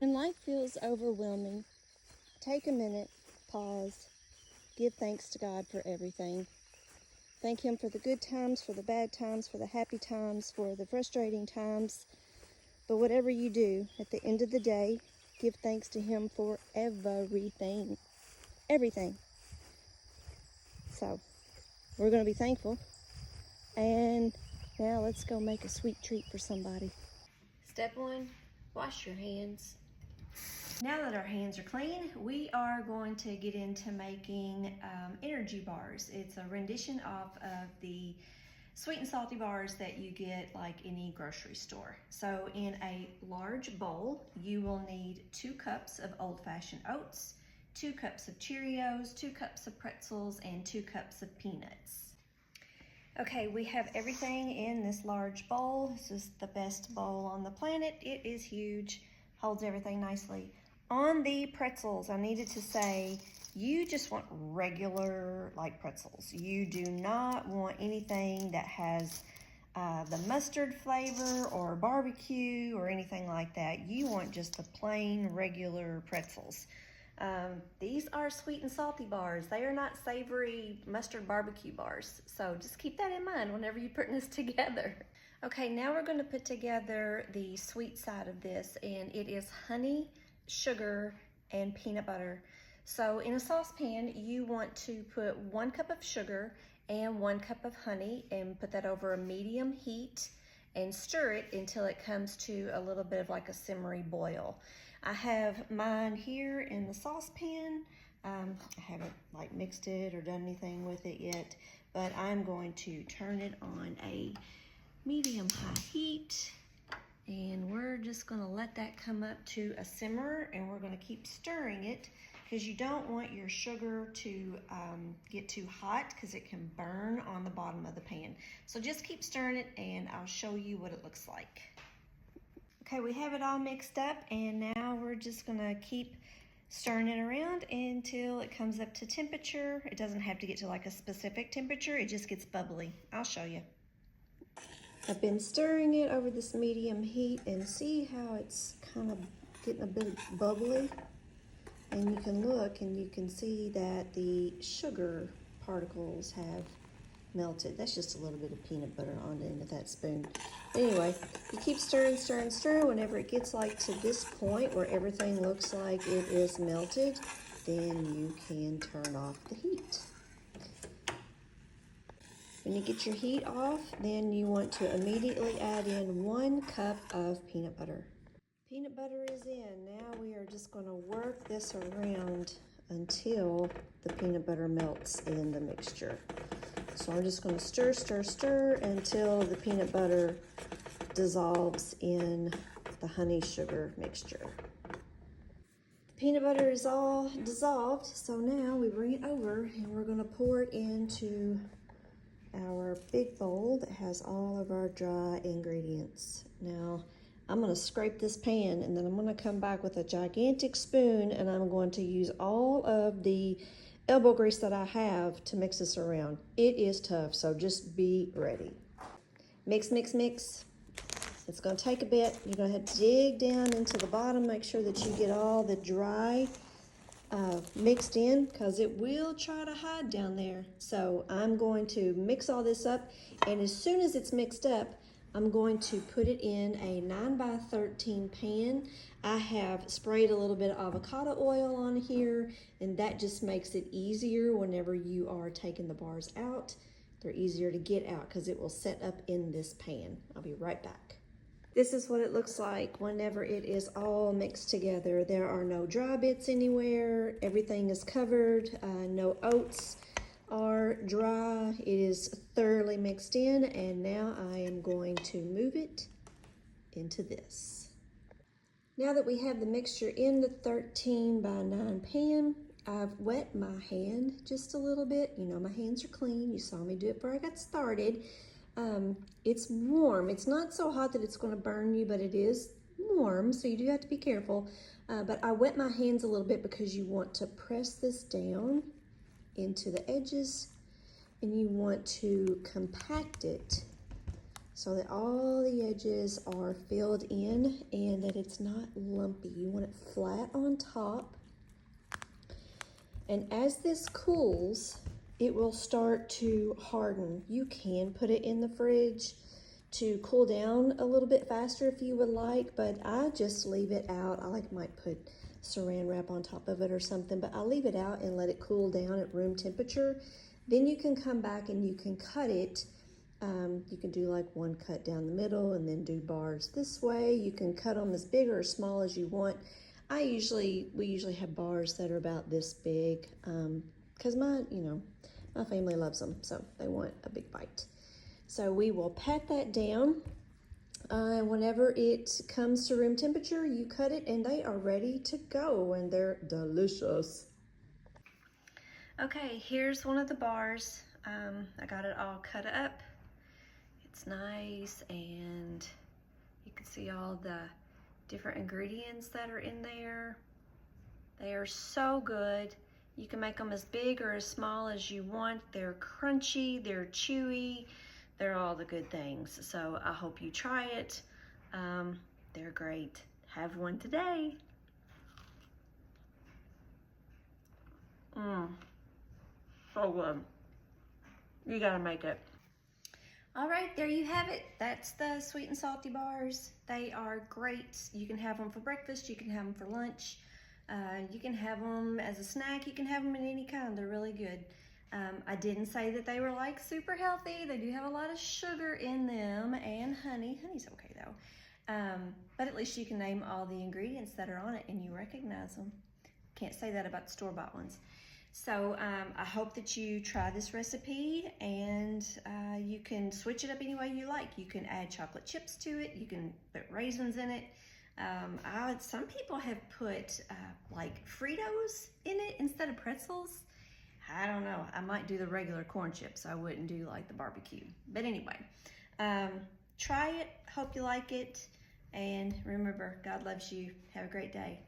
When life feels overwhelming, take a minute, pause, give thanks to God for everything. Thank Him for the good times, for the bad times, for the happy times, for the frustrating times. But whatever you do, at the end of the day, give thanks to Him for everything. Everything. So, we're going to be thankful. And now let's go make a sweet treat for somebody. Step 1, wash your hands. Now that our hands are clean, we are going to get into making energy bars. It's a rendition of the sweet and salty bars that you get like any grocery store. So in a large bowl, you will need 2 cups of old-fashioned oats, 2 cups of Cheerios, 2 cups of pretzels, and 2 cups of peanuts. Okay, we have everything in this large bowl. This is the best bowl on the planet. It is huge, holds everything nicely. On the pretzels, I needed to say, you just want regular like pretzels. You do not want anything that has the mustard flavor or barbecue or anything like that. You want just the plain regular pretzels. These are sweet and salty bars. They are not savory mustard barbecue bars. So just keep that in mind whenever you're putting this together. Okay, now we're going to put together the sweet side of this, and it is honey, sugar, and peanut butter. So in a saucepan, you want to put 1 cup of sugar and 1 cup of honey and put that over a medium heat and stir it until it comes to a little bit of like a simmery boil. I have mine here in the saucepan. I haven't like mixed it or done anything with it yet, but I'm going to turn it on a medium-high heat, and we're just going to let that come up to a simmer, and we're going to keep stirring it because you don't want your sugar to get too hot because it can burn on the bottom of the pan. So just keep stirring it and I'll show you what it looks like. Okay, we have it all mixed up, and now we're just going to keep stirring it around until it comes up to temperature. It doesn't have to get to like a specific temperature, it just gets bubbly. I'll show you. I've been stirring it over this medium heat, and see how it's kind of getting a bit bubbly? And you can look and you can see that the sugar particles have melted. That's just a little bit of peanut butter on the end of that spoon. Anyway, you keep stirring, stirring, stirring. Whenever it gets like to this point where everything looks like it is melted, then you can turn off the heat. When you get your heat off, then you want to immediately add in 1 cup of peanut butter. Peanut butter is in. Now we are just going to work this around until the peanut butter melts in the mixture. So I'm just going to stir, stir, stir until the peanut butter dissolves in the honey sugar mixture. The peanut butter is all dissolved, so now we bring it over and we're going to pour it into our big bowl that has all of our dry ingredients. Now I'm going to scrape this pan, and then I'm going to come back with a gigantic spoon, and I'm going to use all of the elbow grease that I have to mix this around. It is tough, so just be ready. Mix, mix, mix. It's going to take a bit. You're going to have to dig down into the bottom, make sure that you get all the dry mixed in, because it will try to hide down there. So I'm going to mix all this up, and as soon as it's mixed up, I'm going to put it in a 9x13 pan. I have sprayed a little bit of avocado oil on here, and that just makes it easier whenever you are taking the bars out. They're easier to get out because it will set up in this pan. I'll be right back. This is what it looks like whenever it is all mixed together. There are no dry bits anywhere. Everything is covered. No oats are dry. It is thoroughly mixed in, and now I am going to move it into this. Now that we have the mixture in the 13 by 9 pan, I've wet my hand just a little bit. You know, my hands are clean. You saw me do it before I got started. It's warm. It's not so hot that it's going to burn you, but it is warm, so you do have to be careful. But I wet my hands a little bit because you want to press this down into the edges, and you want to compact it so that all the edges are filled in and that it's not lumpy. You want it flat on top. And as this cools, it will start to harden. You can put it in the fridge to cool down a little bit faster if you would like, but I just leave it out. I might put saran wrap on top of it or something, but I'll leave it out and let it cool down at room temperature. Then you can come back and you can cut it. You can do like one cut down the middle and then do bars this way. You can cut them as big or as small as you want. We usually have bars that are about this big, because my family loves them, so they want a big bite. So we will pat that down. Whenever it comes to room temperature, you cut it and they are ready to go, and they're delicious. Okay, here's one of the bars. I got it all cut up. It's nice, and you can see all the different ingredients that are in there. They are so good. You can make them as big or as small as you want. They're crunchy, they're chewy, they're all the good things. So I hope you try it. They're great. Have one today. So good. You gotta make it. All right, there you have it. That's the sweet and salty bars. They are great. You can have them for breakfast. You can have them for lunch. You can have them as a snack. You can have them in any kind. They're really good. I didn't say that they were like super healthy. They do have a lot of sugar in them and honey. Honey's okay though. But at least you can name all the ingredients that are on it and you recognize them. Can't say that about store-bought ones. So I hope that you try this recipe, and you can switch it up any way you like. You can add chocolate chips to it. You can put raisins in it. Some people have put like Fritos in it instead of pretzels. I don't know. I might do the regular corn chips. I wouldn't do like the barbecue. But anyway, try it. Hope you like it. And remember, God loves you. Have a great day.